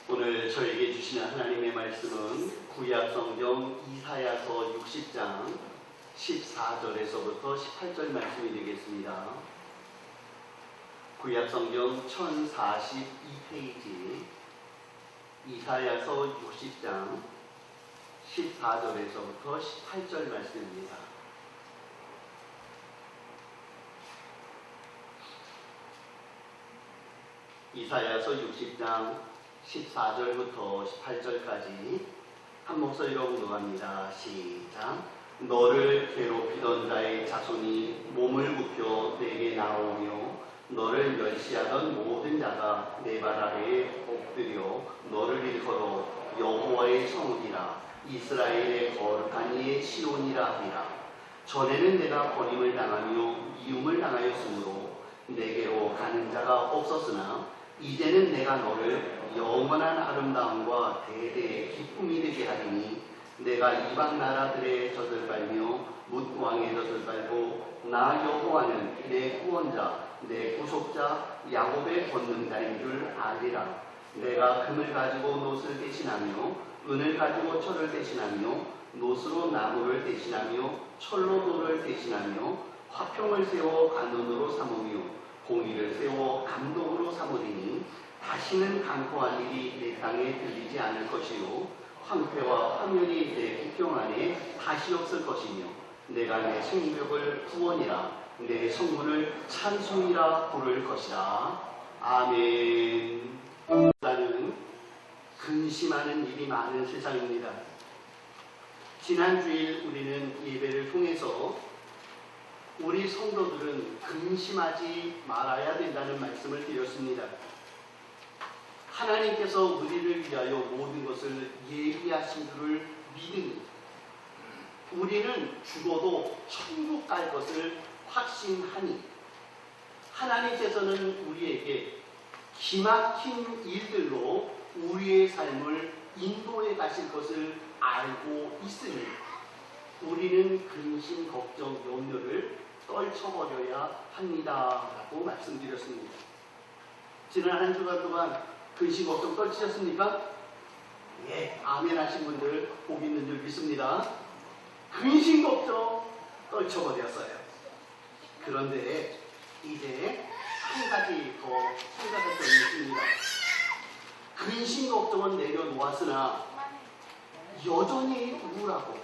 오늘 저에게 주시는 하나님의 말씀은 구약성경 이사야서 60장 14절에서부터 18절 말씀이 되겠습니다. 구약성경 1042페이지 이사야서 60장 14절에서부터 18절 말씀입니다. 이사야서 60장 14절부터 18절까지 한 목소리로 공독합니다. 시작. 너를 괴롭히던 자의 자손이 몸을 굽혀 내게 나오며 너를 멸시하던 모든 자가 내 발 아래에 엎드려 너를 일컬어 여호와의 성읍이라 이스라엘의 거룩한 이의 시온이라 하리라. 전에는 내가 버림을 당하며 미움을 당하였으므로 내게로 가는 자가 없었으나 이제는 내가 너를 영원한 아름다움과 대대의 기쁨이 되게 하리니 내가 이방 나라들의 젖을 빨며 뭇 왕의 젖을 빨고 나 여호와는 내 구원자 내 구속자 야곱의 권능자인 줄 알리라. 내가 금을 가지고 놋을 대신하며 은을 가지고 철을 대신하며 놋으로 나무를 대신하며 철로 돌을 대신하며 화평을 세워 간원으로 삼으며 공의를 세워 감독으로 삼으리니 다시는 강포할 일이 내 땅에 들리지 않을 것이요 황폐와 화면이 내 국경 안에 다시 없을 것이며 내가 내 성벽을 구원이라 내 성문을 찬송이라 부를 것이라. 아멘. 나는 근심하는 일이 많은 세상입니다. 지난 주일 우리는 예배를 통해서 우리 성도들은 근심하지 말아야 된다는 말씀을 드렸습니다. 하나님께서 우리를 위하여 모든 것을 예비하신 줄을 믿으니 우리는 죽어도 천국 갈 것을 확신하니 하나님께서는 우리에게 기막힌 일들로 우리의 삶을 인도해 가실 것을 알고 있으니 우리는 근심, 걱정, 염려를 떨쳐버려야 합니다 라고 말씀드렸습니다. 지난 한 주간 동안 근심, 걱정 떨치셨습니까? 예, 아멘 하신 분들 복 있는 줄 믿습니다. 근심, 걱정 떨쳐버렸어요. 그런데 이제 한 가지 더 생각할 점이 있습니다. 근심, 걱정은 내려놓았으나 여전히 우울하고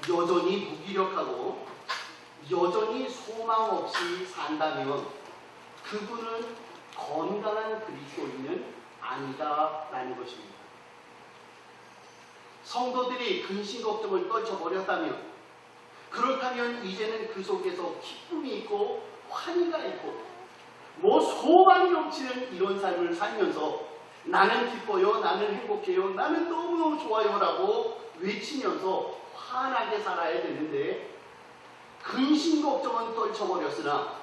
여전히 무기력하고 여전히 소망 없이 산다면 그분은 건강한 그리스도인은 아니다라는 것입니다. 성도들이 근심 걱정을 떨쳐버렸다면 그렇다면 이제는 그 속에서 기쁨이 있고 환희가 있고 소망이 넘치는 이런 삶을 살면서 나는 기뻐요, 나는 행복해요, 나는 너무너무 좋아요 라고 외치면서 환하게 살아야 되는데 근심 걱정은 떨쳐버렸으나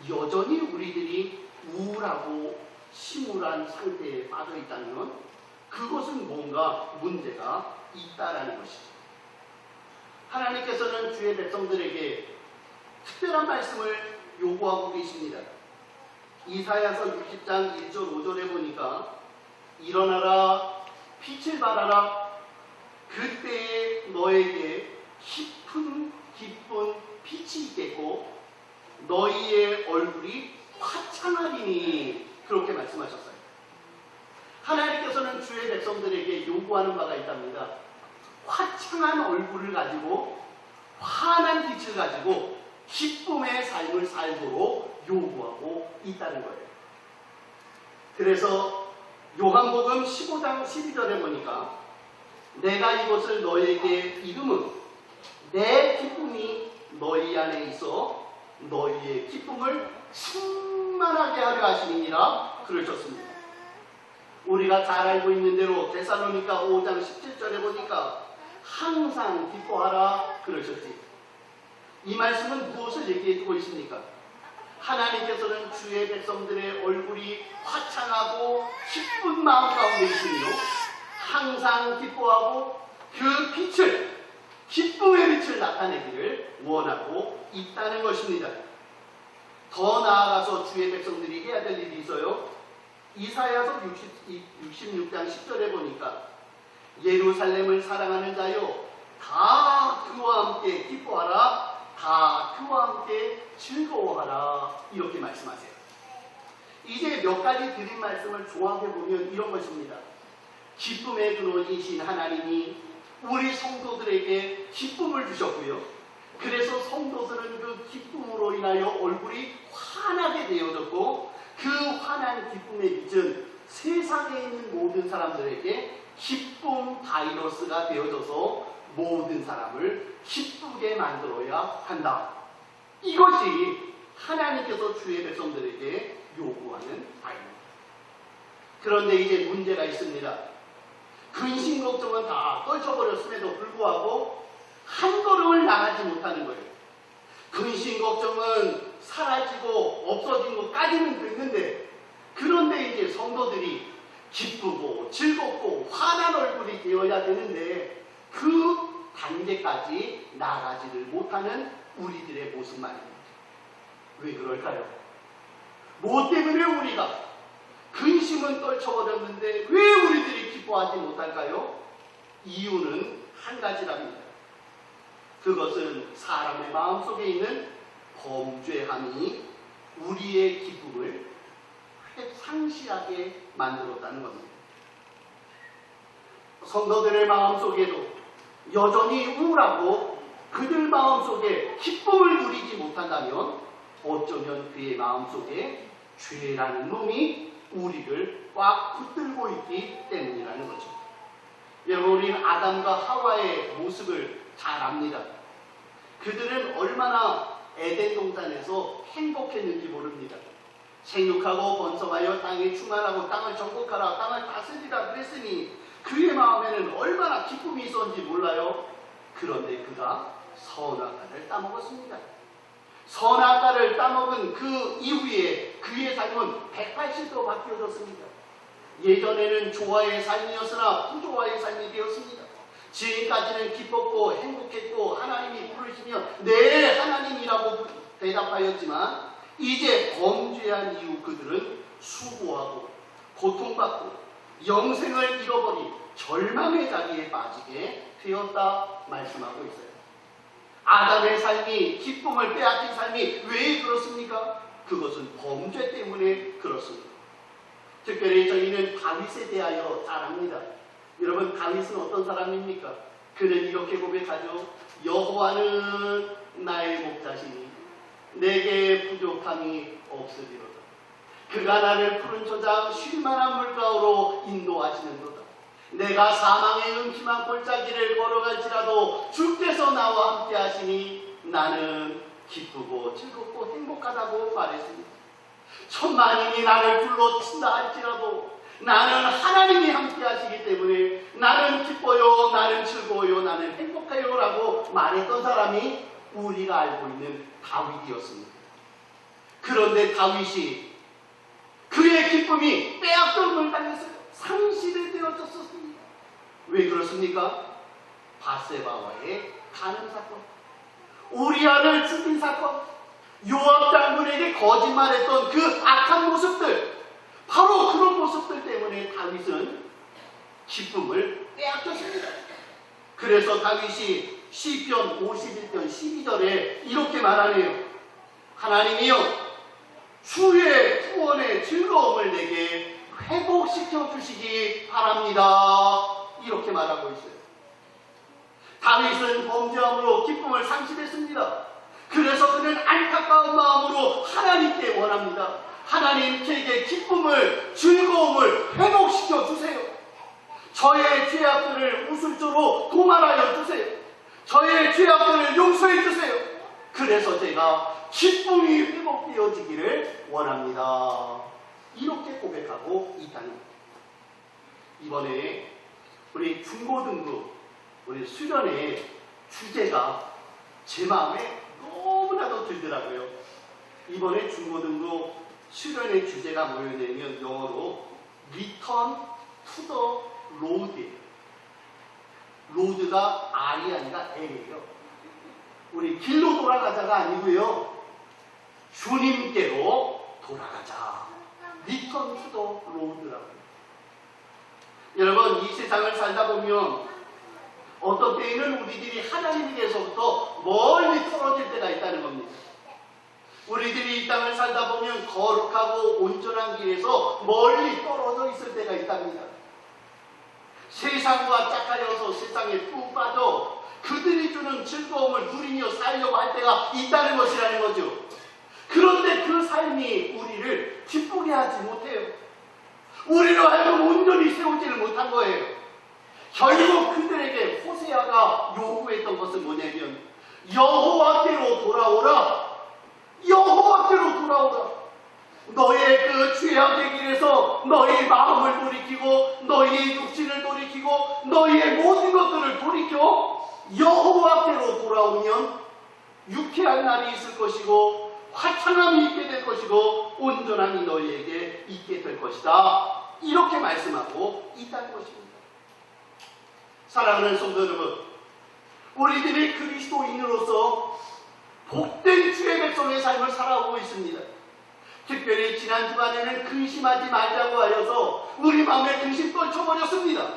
여전히 우리들이 우울하고 침울한 상태에 빠져 있다면 그것은 뭔가 문제가 있다라는 것이죠. 하나님께서는 주의 백성들에게 특별한 말씀을 요구하고 계십니다. 이사야서 60장 1절 5절에 보니까 일어나라 빛을 발하라 그때에 너에게 깊은 기쁜 빛이 있겠고 너희의 얼굴이 화창하리니 그렇게 말씀하셨어요. 하나님께서는 주의 백성들에게 요구하는 바가 있답니다. 화창한 얼굴을 가지고 환한 빛을 가지고 기쁨의 삶을 살도록 요구하고 있다는 거예요. 그래서 요한복음 15장 12절에 보니까 내가 이것을 너희에게 이름은 내 기쁨이 너희 안에 있어 너희의 기쁨을 충만하게 하려 하심이니라 그러셨습니다. 우리가 잘 알고 있는 대로 데살로니가 5장 17절에 보니까 항상 기뻐하라 그러셨지. 이 말씀은 무엇을 얘기하고 있습니까? 하나님께서는 주의 백성들의 얼굴이 화창하고 기쁜 마음 가운데 있으며 항상 기뻐하고 그 빛을 기쁨의 빛을 나타내기를 원하고 있다는 것입니다. 더 나아가서 주의 백성들이 해야 될 일이 있어요. 이사야서 66장 10절에 보니까 예루살렘을 사랑하는 자여 다 그와 함께 기뻐하라, 다 그와 함께 즐거워하라, 이렇게 말씀하세요. 이제 몇 가지 드린 말씀을 종합해 보면 이런 것입니다. 기쁨의 근원이신 하나님이 우리 성도들에게 기쁨을 주셨고요. 그래서 성도들은 그 기쁨으로 인하여 얼굴이 환하게 되어졌고, 그 환한 기쁨의 빛은 세상에 있는 모든 사람들에게 기쁨 바이러스가 되어져서 모든 사람을 기쁘게 만들어야 한다. 이것이 하나님께서 주의 백성들에게 요구하는 바입니다. 그런데 이제 문제가 있습니다. 근심 걱정은 다 떨쳐버렸음에도 불구하고 한 걸음을 나가지 못하는 거예요. 근심 걱정은 사라지고 없어진 것까지는 됐는데, 그런데 이제 성도들이 기쁘고 즐겁고 환한 얼굴이 되어야 되는데 그 단계까지 나가지를 못하는 우리들의 모습 말입니다. 왜 그럴까요? 뭐 때문에 우리가 근심은 떨쳐버렸는데 왜 우리들이 기뻐하지 못할까요? 이유는 한 가지랍니다. 그것은 사람의 마음속에 있는 범죄함이 우리의 기쁨을 상실하게 만들었다는 겁니다. 성도들의 마음속에도 여전히 우울하고 그들 마음속에 기쁨을 누리지 못한다면 어쩌면 그의 마음속에 죄라는 놈이 우리를 꽉 붙들고 있기 때문이라는 거죠. 여러분, 우리는 아담과 하와의 모습을 잘 압니다. 그들은 얼마나 에덴 동산에서 행복했는지 모릅니다. 생육하고 번성하여 땅에 충만하고 땅을 정복하라, 땅을 다스리라 그랬으니 그의 마음에는 얼마나 기쁨이 있었는지 몰라요. 그런데 그가 선악과를 따먹었습니다. 선악과를 따먹은 그 이후에 그의 삶은 180도 바뀌어졌습니다. 예전에는 조화의 삶이었으나 부조화의 삶이 되었습니다. 지금까지는 기뻤고 행복했고 하나님이 부르시면 네, 하나님이라고 대답하였지만 이제 범죄한 이후 그들은 수고하고 고통받고 영생을 잃어버린 절망의 자리에 빠지게 되었다 말씀하고 있어요. 아담의 삶이, 기쁨을 빼앗긴 삶이 왜 그렇습니까? 그것은 범죄 때문에 그렇습니다. 특별히 저희는 다윗에 대하여 잘 압니다. 여러분, 다윗은 어떤 사람입니까? 그는 이렇게 고백하죠. 여호와는 나의 목자시니 내게 부족함이 없으리로다. 그가 나를 푸른 초장 쉴만한 물가로 인도하시는도다. 내가 사망의 음침한 골짜기를 걸어갈지라도 주께서 나와 함께 하시니 나는 기쁘고 즐겁고 행복하다고 말했습니다. 천만인이 나를 둘러친다 할지라도 나는 하나님이 함께 하시기 때문에 나는 기뻐요, 나는 즐거워요, 나는 행복해요 라고 말했던 사람이 우리가 알고 있는 다윗이었습니다. 그런데 다윗이 그의 기쁨이 빼앗김을 당했어요. 상실이 되어졌었습니다. 왜 그렇습니까? 바세바와의 간음 사건, 우리아를 죽인 사건, 요압 장군에게 거짓말했던 그 악한 모습들, 바로 그런 모습들 때문에 다윗은 기쁨을 빼앗겼습니다. 그래서 다윗이 시편 51편 12절에 이렇게 말하네요. 하나님이여, 주의 구원의 즐거움을 내게 회복시켜 주시기 바랍니다. 이렇게 말하고 있어요. 다윗은 범죄함으로 기쁨을 상실했습니다. 그래서 그는 안타까운 마음으로 하나님께 원합니다. 하나님, 제게 기쁨을, 즐거움을 회복시켜 주세요. 저의 죄악들을 우술조로 도말하여 주세요. 저의 죄악들을 용서해 주세요. 그래서 제가 기쁨이 회복되어지기를 원합니다. 이렇게 고백하고 있다는 겁니다. 이번에 우리 중고등부, 우리 수련의 주제가 제 마음에 너무나도 들더라고요. 이번에 중고등부 수련의 주제가 뭐였냐면 영어로 Return to the Road. 로드가 R이 아니라 L이에요. 우리 길로 돌아가자가 아니고요. 주님께로 돌아가자. 리턴 투 더 로드라고. 여러분, 이 세상을 살다 보면 어떤 때에는 우리들이 하나님께서부터 멀리 떨어질 때가 있다는 겁니다. 우리들이 이 땅을 살다 보면 거룩하고 온전한 길에서 멀리 떨어져 있을 때가 있답니다. 세상과 짝하여서 세상에 푹 빠져 그들이 주는 즐거움을 누리며 살려고 할 때가 있다는 것이라는 거죠. 그런데 그 삶이 우리를 기쁘게 하지 못해요. 우리로 하여금 온전히 세우지를 못한 거예요. 결국 그들에게 호세아가 요구했던 것은 뭐냐면 여호와께로 돌아오라. 여호와께로 돌아오라. 너의 그 죄악의 길에서 너의 마음을 돌이키고 너의 육신을 돌이키고 너의 모든 것들을 돌이켜 여호와께로 돌아오면 유쾌한 날이 있을 것이고 화창함이 있게 될 것이고 온전함이 너희에게 있게 될 것이다. 이렇게 말씀하고 있다는 것입니다. 사랑하는 성도 여러분, 우리들이 그리스도인으로서 복된 주의 백성의 삶을 살아오고 있습니다. 특별히 지난 주간에는 근심하지 말자고 하여서 우리 마음에 근심 떨쳐버렸습니다.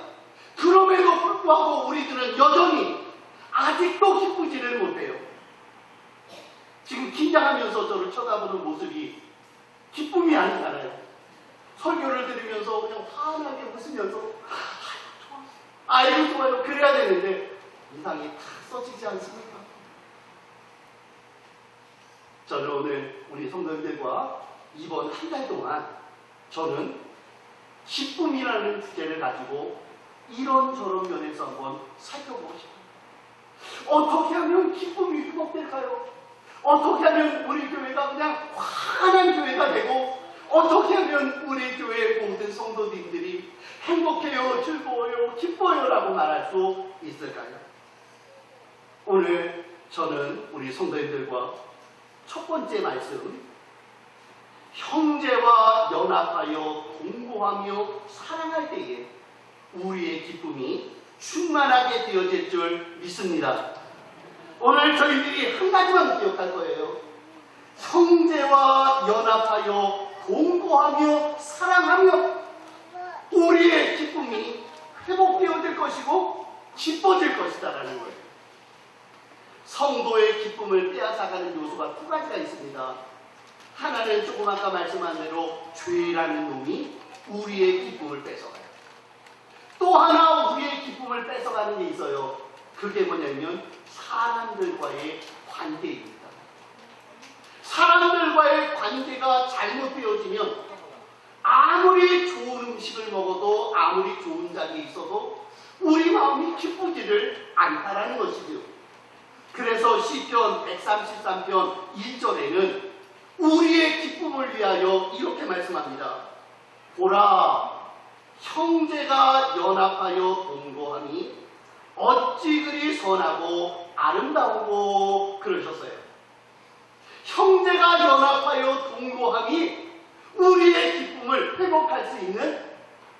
그럼에도 불구하고 우리들은 여전히 아직도 기쁘지를 못해요. 지금 긴장하면서 저를 쳐다보는 모습이 기쁨이 아니잖아요. 설교를 들으면서 그냥 환하게 웃으면서 아이고 좋아요 그래야 되는데 인상이 탁 써지지 않습니까? 저는 오늘 우리 성도님들과 이번 한 달 동안 저는 기쁨이라는 주제를 가지고 이런저런 면에서 한번 살펴보고 싶어요. 어떻게 하면 기쁨이 회복될까요? 어떻게 하면 우리 교회가 그냥 환한 교회가 되고 어떻게 하면 우리 교회 모든 성도님들이 행복해요, 즐거워요, 기뻐요 라고 말할 수 있을까요? 오늘 저는 우리 성도님들과 첫 번째 말씀, 형제와 연합하여 동거하며 사랑할 때에 우리의 기쁨이 충만하게 되어질 줄 믿습니다. 오늘 저희들이 한 가지만 기억할 거예요. 형제와 연합하여 동거하며 사랑하며 우리의 기쁨이 회복되어질 것이고 기뻐질 것이다라는 거예요. 성도의 기쁨을 빼앗아가는 요소가 두 가지가 있습니다. 하나는 조금 아까 말씀한 대로 죄라는 놈이 우리의 기쁨을 뺏어가요. 또 하나 우리의 기쁨을 뺏어가는 게 있어요. 그게 뭐냐면 사람들과의 관계입니다. 사람들과의 관계가 잘못되어지면 아무리 좋은 음식을 먹어도 아무리 좋은 자리에 있어도 우리 마음이 기쁘지를 않다라는 것이죠. 그래서 시편 133편 1절에는 우리의 기쁨을 위하여 이렇게 말씀합니다. 보라, 형제가 연합하여 동거함이 어찌 그리 선하고 아름다우고 그러셨어요. 형제가 연합하여 동거함이 우리의 기쁨을 회복할 수 있는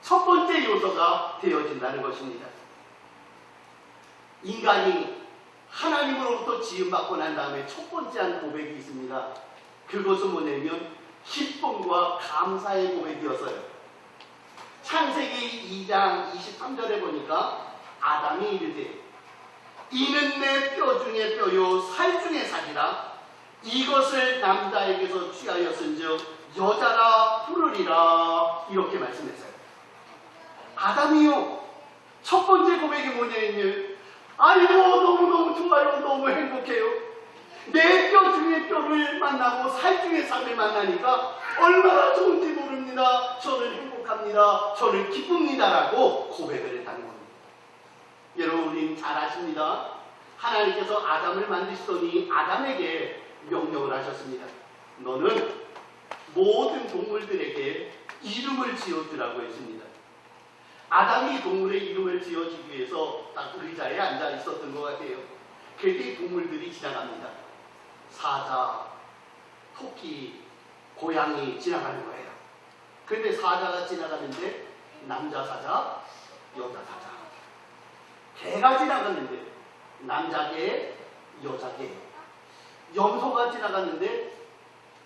첫 번째 요소가 되어진다는 것입니다. 인간이 하나님으로부터 지음받고 난 다음에 첫 번째 한 고백이 있습니다. 그것은 뭐냐면 기쁨과 감사의 고백이었어요. 창세기 2장 23절에 보니까 아담이 이르되 이는 내 뼈 중에 뼈요 살 중에 살이라 이것을 남자에게서 취하였은즉 여자라 부르리라 이렇게 말씀했어요. 아담이요 첫 번째 고백이 뭐냐면 아이고 너무너무 좋아요 너무 행복해요. 내 뼈 중에 뼈를 만나고 살 중에 살을 만나니까 얼마나 좋은지 모릅니다. 저는 행복합니다. 저는 기쁩니다라고 고백을 했다는 겁니다. 여러분 우리는 잘 아십니다. 하나님께서 아담을 만드시더니 아담에게 명령을 하셨습니다. 너는 모든 동물들에게 이름을 지어주라고 했습니다. 아담이 동물의 이름을 지어주기 위해서 딱 의자에 앉아 있었던 것 같아요. 그때 동물들이 지나갑니다. 사자, 토끼, 고양이 지나가는 거예요. 그런데 사자가 지나가는데 남자 사자, 여자 사자. 개가 지나갔는데 남자 개, 여자 개. 염소가 지나갔는데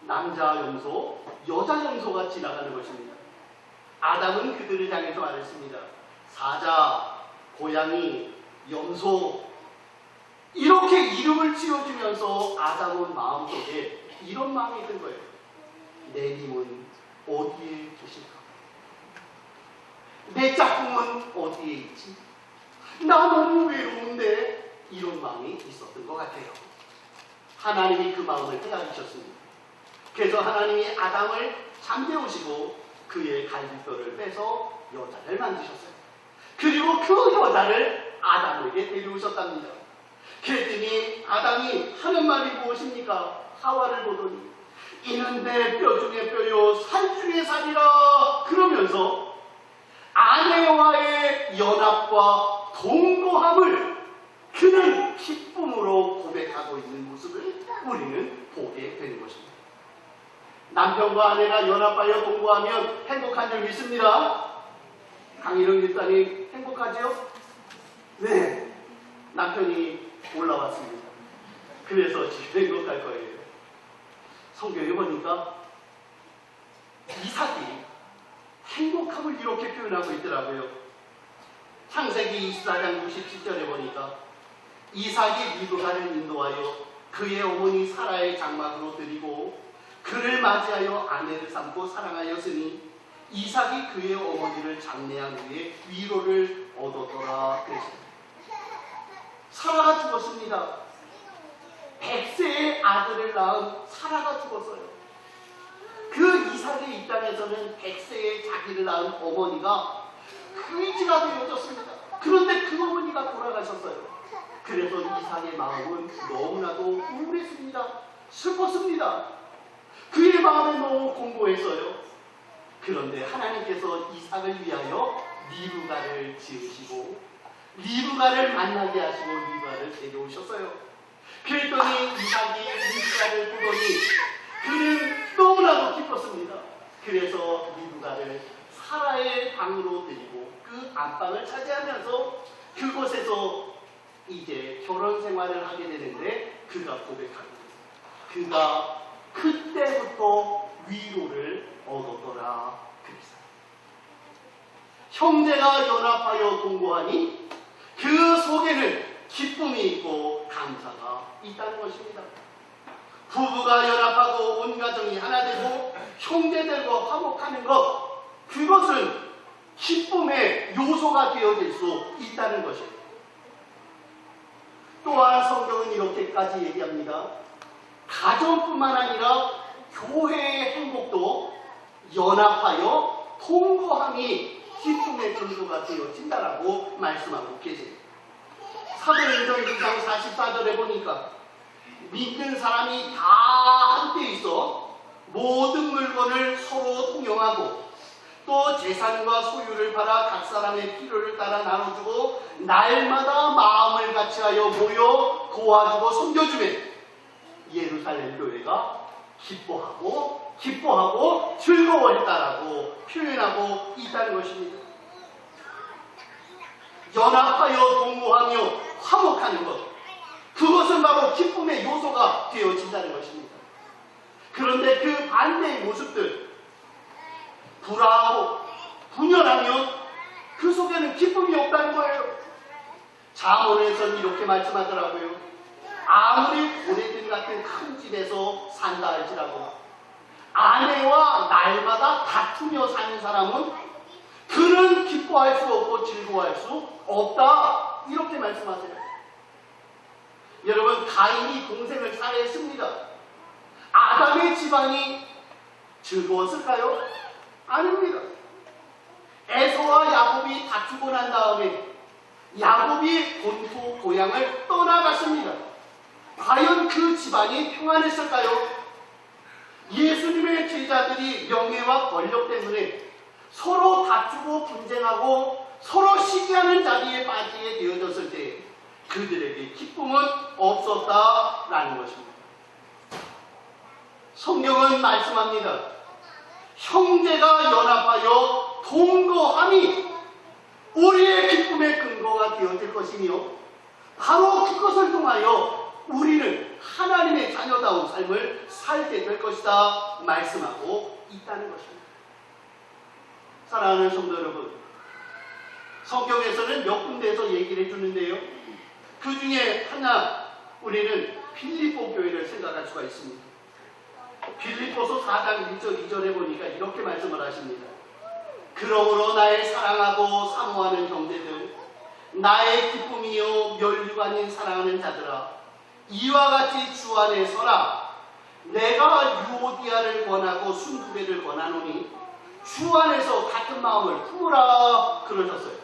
남자 염소, 여자 염소가 지나가는 것입니다. 아담은 그들을 향해서 말했습니다. 사자, 고양이, 염소, 이렇게 이름을 지어주면서 아담은 마음속에 이런 마음이 든 거예요. 내 님은 어디에 계실까? 내 짝꿍은 어디에 있지? 나 너무 외로운데, 이런 마음이 있었던 것 같아요. 하나님이 그 마음을 헤아리셨습니다. 그래서 하나님이 아담을 잠재우시고 그의 갈비뼈를 빼서 여자를 만드셨어요. 그리고 그 여자를 아담에게 데려오셨답니다. 그랬더니 아담이 하는 말이 무엇입니까? 하와를 보더니 이는 내 뼈 중에 뼈요 살 중에 살이라 그러면서 아내와의 연합과 동거함을 그는 기쁨으로 고백하고 있는 모습을 우리는 보게 되는 것입니다. 남편과 아내가 연합하여 동거하면 행복한 줄 믿습니다. 강일영 집사님 행복하죠? 네, 남편이 올라왔습니다. 그래서 지금 행복할 거예요. 성경에 보니까 이삭이 행복함을 이렇게 표현하고 있더라고요. 창세기 24장 97절에 보니까 이삭이 리브가를 인도하여 그의 어머니 사라의 장막으로 들이고 그를 맞이하여 아내를 삼고 사랑하였으니 이삭이 그의 어머니를 장례한 후에 위로를 얻었더라 그랬습니다. 사라가 죽었습니다. 100세의 아들을 낳은 사라가 죽었어요. 그 이삭의 입장에서는 100세의 자기를 낳은 어머니가 의지가 되어졌습니다. 그런데 그 어머니가 돌아가셨어요. 그래서 이삭의 마음은 너무나도 우울했습니다. 슬펐습니다. 그의 마음에 너무 공고했어요. 그런데 하나님께서 이삭을 위하여 리브가를 지으시고 리브가를 만나게 하시고 리브가를 데려오셨어요. 그랬더니 이삭이 리브가를 보더니 그는 너무나도 기뻤습니다. 그래서 리브가를 사라의 방으로 데리고 그 안방을 차지하면서 그곳에서 이제 결혼 생활을 하게 되는데 그가 고백합니다. 그가 그때부터 위로를 얻었더라 그랬어요. 형제가 연합하여 동거하니 그 속에는 기쁨이 있고 감사가 있다는 것입니다. 부부가 연합하고 온 가정이 하나 되고 형제들과 화목하는 것, 그것은 기쁨의 요소가 되어질 수 있다는 것이에요. 또한 성경은 이렇게까지 얘기합니다. 가정뿐만 아니라 교회의 행복도 연합하여 통거함이 기쁨의 근거가 되어진다라고 말씀하고 계십니다. 사도행전 2장 44절에 보니까 믿는 사람이 다 함께 있어 모든 물건을 서로 통용하고 또 재산과 소유를 팔아 각 사람의 필요를 따라 나눠주고 날마다 마음을 같이하여 모여 도와주고 섬겨주매 예루살렘 교회가 기뻐하고 즐거워했다라고 표현하고 있다는 것입니다. 연합하여 동거하며 화목하는 것, 그것은 바로 기쁨의 요소가 되어진다는 것입니다. 그런데 그 반대의 모습들, 불화하고 분열하면 그 속에는 기쁨이 없다는 거예요. 잠언에서는 이렇게 말씀하더라고요. 아무리 고래들 같은 큰 집에서 산다 할지라도 아내와 날마다 다투며 사는 사람은 그는 기뻐할 수 없고 즐거워할 수 없다, 이렇게 말씀하세요. 여러분, 가인이 동생을 살해했습니다. 아담의 집안이 즐거웠을까요? 아닙니다. 에서와 야곱이 다투고 난 다음에 야곱이 본토 고향을 떠나갔습니다. 과연 그 집안이 평안했을까요? 예수님의 제자들이 명예와 권력 때문에 서로 다투고 분쟁하고 서로 시기하는 자리에 빠지게 되어졌을 때 그들에게 기쁨은 없었다라는 것입니다. 성경은 말씀합니다. 형제가 연합하여 동거함이 우리의 기쁨의 근거가 되어질 것이며 바로 그것을 통하여 우리는 하나님의 자녀다운 삶을 살게 될 것이다 말씀하고 있다는 것입니다. 사랑하는 성도 여러분, 성경에서는 몇 군데에서 얘기를 해주는데요. 그 중에 하나 우리는 빌립보 교회를 생각할 수가 있습니다. 빌립보서 4장 1절 2절에 보니까 이렇게 말씀을 하십니다. 그러므로 나의 사랑하고 사모하는 형제들, 나의 기쁨이요 멸류가 아닌 사랑하는 자들아, 이와 같이 주 안에 서라. 내가 유오디아를 권하고 순두개를 권하노니 주 안에서 같은 마음을 품으라 그러셨어요.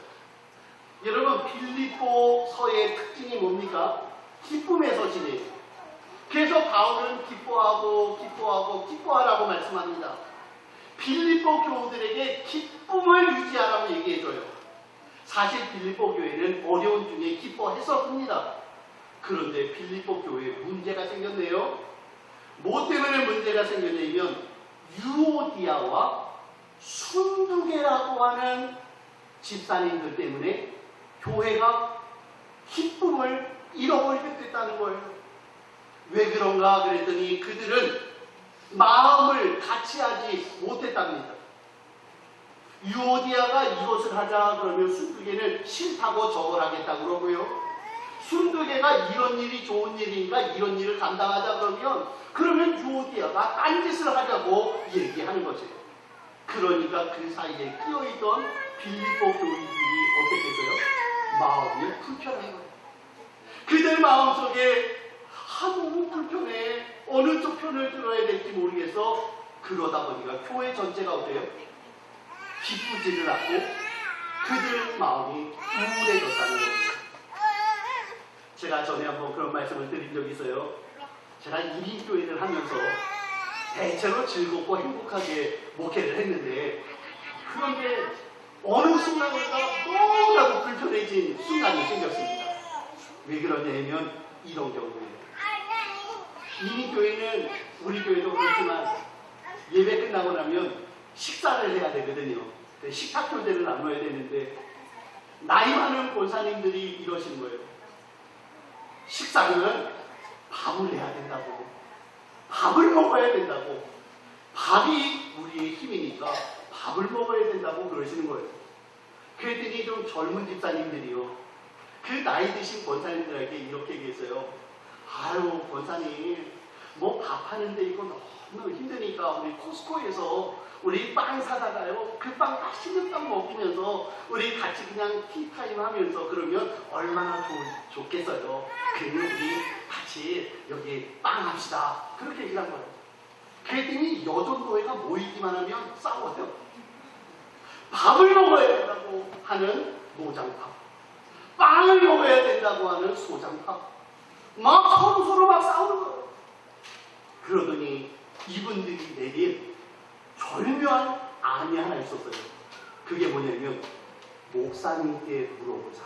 여러분, 빌립보서의 특징이 뭡니까? 기쁨에서 지내요. 그래서 바울은 기뻐하라고 말씀합니다. 빌립보 교우들에게 기쁨을 유지하라고 얘기해줘요. 사실 빌립보 교회는 어려운 중에 기뻐했었습니다. 그런데 빌립보 교회에 문제가 생겼네요. 뭐 때문에 문제가 생겼냐면 유오디아와 순두개라고 하는 집사님들 때문에 교회가 기쁨을 잃어버리게 됐다는 거예요. 왜 그런가 그랬더니 그들은 마음을 같이 하지 못했답니다. 유오디아가 이것을 하자 그러면 순두개는 싫다고 저벌하겠다고 그러고요. 순두개가 이런 일이 좋은 일인가 이런 일을 감당하자 그러면 유오디아가 딴짓을 하자고 얘기하는 거죠. 그러니까 그 사이에 끼어있던 빌립보 교인들이 어떻게 했어요? 마음이 불편한 거예요. 그들 마음속에 너무 불편해. 어느 쪽 편을 들어야 될지 모르겠어. 그러다 보니까 교회 전체가 어때요? 기쁘지를 않고 그들 마음이 우울해졌다는 겁니다. 제가 전에 한번 그런 말씀을 드린 적이 있어요. 제가 1인 교회를 하면서 대체로 즐겁고 행복하게 목회를 했는데, 그런데 어느 순간인가 너무나도 불편해진 순간이 생겼습니다. 왜 그러냐면 이런 경우예요. 1인 교회는 우리 교회도 그렇지만 예배 끝나고 나면 식사를 해야 되거든요. 식탁 교대를 나눠야 되는데 나이 많은 권사님들이 이러시는 거예요. 식사는 밥을 해야 된다고, 밥을 먹어야 된다고, 밥이 우리의 힘이니까 밥을 먹어야 된다고 그러시는 거예요. 그랬더니 좀 젊은 집사님들이요, 그 나이 드신 권사님들에게 이렇게 얘기했어요. 아유 권사님, 뭐 밥하는데 이거 너무 힘드니까 우리 코스코에서 우리 빵 사다가요, 그 빵 맛있는 빵 먹으면서 우리 같이 그냥 티타임 하면서 그러면 얼마나 좋겠어요. 그러면 우리 같이 여기 빵 합시다. 그렇게 얘기를 한 거예요. 그랬더니 여전도회가 모이기만 하면 싸워요. 밥을 먹어야 된다고 하는 노장파, 빵을 먹어야 된다고 하는 소장파, 막 서로 막 싸우는 거예요. 그러더니 이분들이 내린 절묘한 안이 하나 있었어요. 그게 뭐냐면 목사님께 물어보자.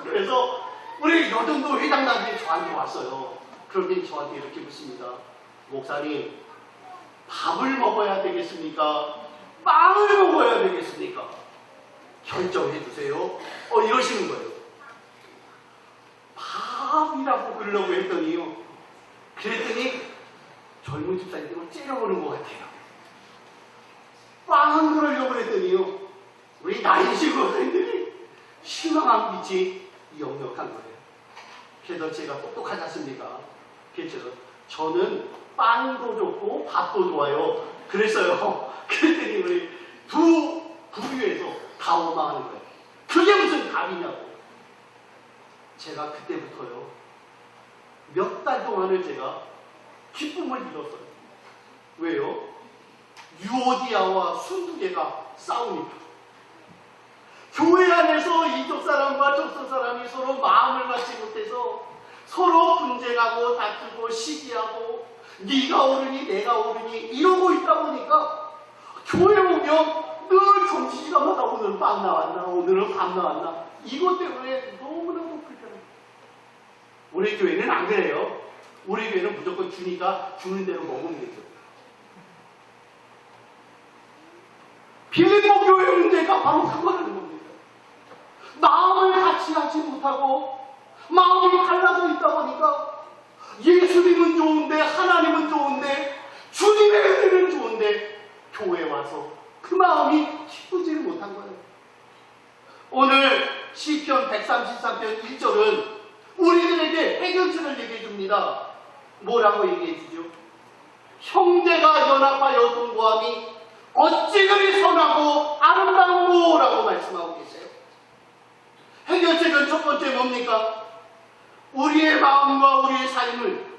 그래서 우리 여전도 회장단들이 저한테 왔어요. 그러더니 저한테 이렇게 묻습니다. 목사님, 밥을 먹어야 되겠습니까? 빵을 먹어야 되겠습니까? 결정해 주세요. 이러시는 거예요. 밥이라고 그러려고 했더니요, 그랬더니 젊은 집사님들은 째려보는 것 같아요. 빵 그러려고 했더니요, 우리 나이 친구들이 실망한 빛이 역력한 거예요. 그래서 제가 똑똑하지 않습니까? 그렇죠. 저는 빵도 좋고 밥도 좋아요. 그랬어요. 그랬더니 우리 두 부류에서 다 원망하는 거예요. 그게 무슨 답이냐고. 제가 그때부터요, 몇 달 동안을 제가 기쁨을 잃었어요. 왜요? 유오디아와 순두개가 싸우니까. 교회 안에서 이쪽 사람과 저쪽 사람이 서로 마음을 맞지 못해서 서로 분쟁하고 다투고 시기하고 네가 옳으니 내가 옳으니 이러고 있다 보니까 교회 오면 늘 점심시간마다 오늘 빵 나왔나, 오늘은 밥 나왔나, 이것 때문에 너무너무 불편해요. 우리 교회는 안 그래요. 우리 교회는 무조건 주니까 주는 대로 먹으면 되죠. 빌립보 교회 문제가 바로 그거라는 겁니다. 마음을 같이 하지 못하고 마음이 갈라져 있다 보니까 예수님은 좋은데, 하나님은 좋은데, 주님의 은혜는 좋은데 교회 와서 그 마음이 기쁘지를 못한 거예요. 오늘 시편 133편 1절은 우리들에게 해결책을 얘기해 줍니다. 뭐라고 얘기해 주죠? 형제가 연합하여 동거함이 어찌 그리 선하고 아름다운고라고 말씀하고 계세요. 해결책은 첫 번째 뭡니까? 우리의 마음과 우리의 삶을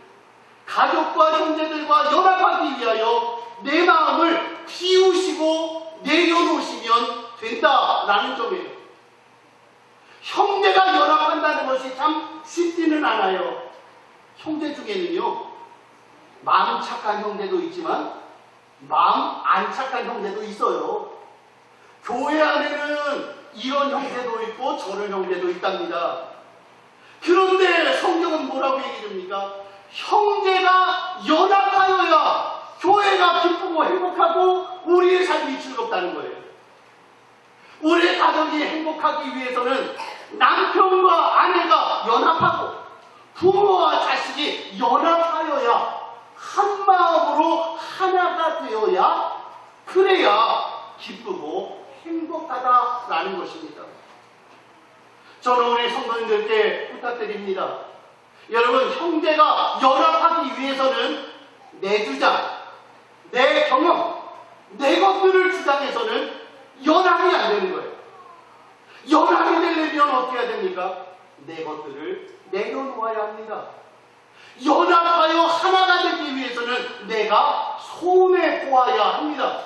가족과 형제들과 연합하기 위하여 내 마음을 비우시고 내려놓으시면 된다라는 점이에요. 형제가 연합한다는 것이 참 쉽지는 않아요. 형제 중에는요, 마음 착한 형제도 있지만 마음 안 착한 형제도 있어요. 교회 안에는 이런 형제도 있고 저런 형제도 있답니다. 그런데 성경은 뭐라고 얘기합니까? 형제가 연합하여야 교회가 기쁘고 행복하고 우리의 삶이 즐겁다는 거예요. 우리의 가정이 행복하기 위해서는 남편과 아내가 연합하고 부모와 자식이 연합하여야 한 마음으로 하나가 되어야 그래야 기쁘고 행복하다라는 것입니다. 저는 우리 성도님들께 부탁드립니다. 여러분, 형제가 연합하기 위해서는 내 주장, 내 경험, 내 것들을 주장해서는 연합이 안 되는 거예요. 연합이 되려면 어떻게 해야 됩니까? 내 것들을 내려놓아야 합니다. 연합하여 하나가 되기 위해서는 내가 손해보아야 합니다.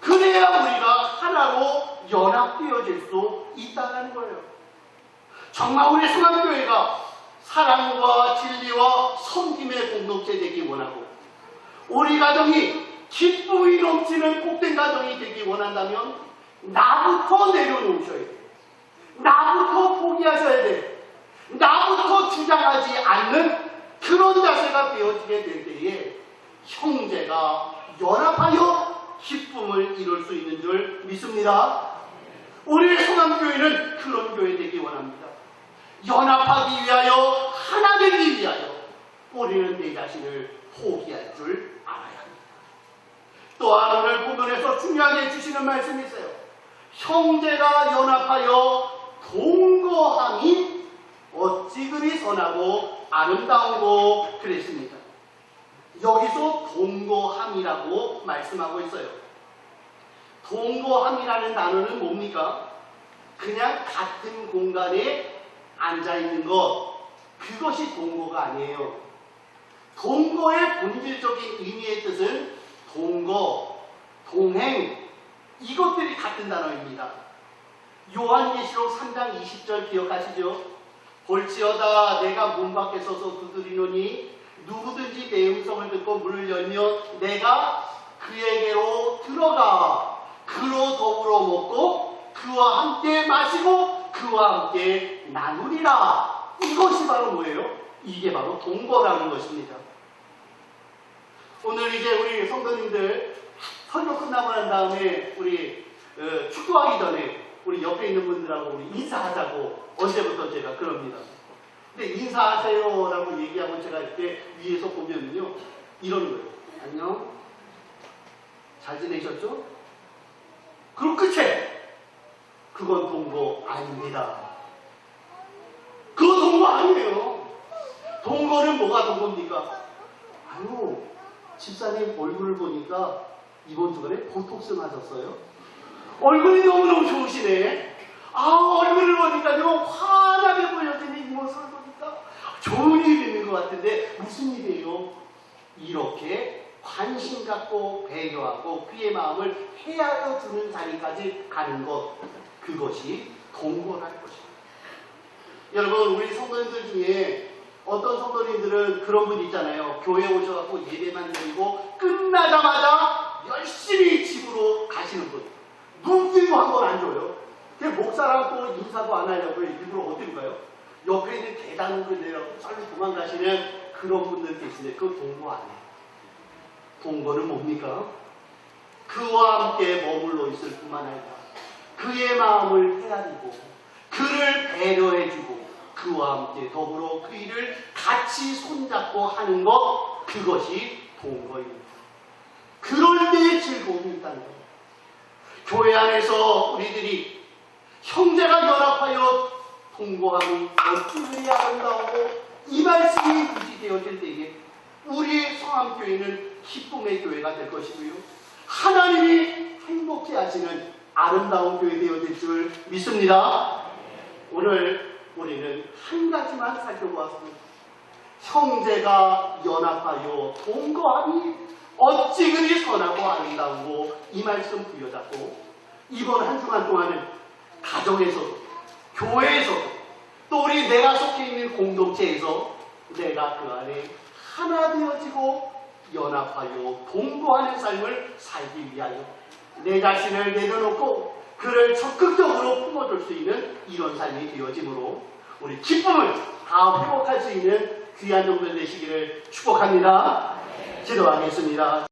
그래야 우리가 하나로 연합되어질 수 있다는 거예요. 정말 우리 성암교회가 사랑과 진리와 섬김의 공동체 되기 원하고 우리 가정이 기쁨이 넘치는 복된 가정이 되기 원한다면 나부터 내려놓으셔야 돼요. 나부터 포기하셔야 돼요. 나부터 주장하지 않는 그런 자세가 되어지게 될 때에 형제가 연합하여 기쁨을 이룰 수 있는 줄 믿습니다. 우리의 성암교회는 그런 교회 되기 원합니다. 연합하기 위하여, 하나 되기 위하여 우리는 내 자신을 포기할 줄 알아야 합니다. 또한 오늘 본문에서 중요하게 주시는 말씀이 있어요. 형제가 연합하여 동거함이 어찌 그리 선하고 아름다운고 그랬습니다. 여기서 동거함이라고 말씀하고 있어요. 동거함이라는 단어는 뭡니까? 그냥 같은 공간에 앉아있는 것, 그것이 동거가 아니에요. 동거의 본질적인 의미의 뜻은 동거, 동행, 이것들이 같은 단어입니다. 요한계시록 3장 20절 기억하시죠? 볼지어다 내가 문 밖에 서서 두드리노니 누구든지 내 음성을 듣고 문을 열면 내가 그에게로 들어가 그로 더불어 먹고 그와 함께 마시고 그와 함께 나누리라. 이것이 바로 뭐예요? 이게 바로 동거라는 것입니다. 오늘 이제 우리 성도님들 설교 끝나고 난 다음에 우리 축구하기 전에 우리 옆에 있는 분들하고 우리 인사하자고 언제부터 제가 그럽니다. 근데 인사하세요라고 얘기하고 제가 이렇게 위에서 보면요 이러는 거예요. 안녕, 잘 지내셨죠? 그럼 끝에 그건 동거 아닙니다. 그거 동거 아니에요. 동거는 뭐가 동거입니까? 아유, 집사님 얼굴을 보니까 이번 주간에 보톡스 맞았어요. 얼굴이 너무너무 좋으시네. 아, 얼굴을 보니까요 환하게 보여지는 이 모습을 보니까 좋은 일이 있는 것 같은데 무슨 일이에요? 이렇게 관심 갖고 배려하고 그의 마음을 헤아려 주는 자리까지 가는 것, 그것이 동거라는 것입니다. 여러분, 우리 성도님들 중에 어떤 성도님들은 그런 분 있잖아요. 교회 오셔갖고 예배만 드리고 끝나자마자 열심히 집으로 가시는 분. 눈뜨고 한 번 안 줘요. 목사랑 또 인사도 안 하려고 일부러 어디로 가요? 옆에 있는 계단으로 내려가고 빨리 도망가시는 그런 분들 계신데 그거 동거 아니에요. 동거는 뭡니까? 그와 함께 머물러 있을 뿐만 아니라 그의 마음을 헤아리고 그를 배려해주고 그와 함께 더불어 그 일을 같이 손잡고 하는 것, 그것이 동거입니다. 그럴 때의 즐거움이 있다는 거예요. 교회 안에서 우리들이 형제가 연합하여 동거함이 어찌 아름다우고 이 말씀이 유지되어질 때에 우리 성함교회는 기쁨의 교회가 될 것이고요. 하나님이 행복해 하시는 아름다운 교회 되어질 줄 믿습니다. 오늘 우리는 한 가지만 살펴보았습니다. 형제가 연합하여 동거함이 어찌 그리 선하고 아름다우고 이 말씀 부여잡고 이번 한 주간 동안은 가정에서도 교회에서도 또 우리 내가 속해 있는 공동체에서 내가 그 안에 하나 되어지고 연합하여 동거하는 삶을 살기 위하여 내 자신을 내려놓고 그를 적극적으로 품어줄 수 있는 이런 삶이 되어지므로 우리 기쁨을 다 회복할 수 있는 귀한 종들 되시기를 축복합니다. 기도하겠습니다.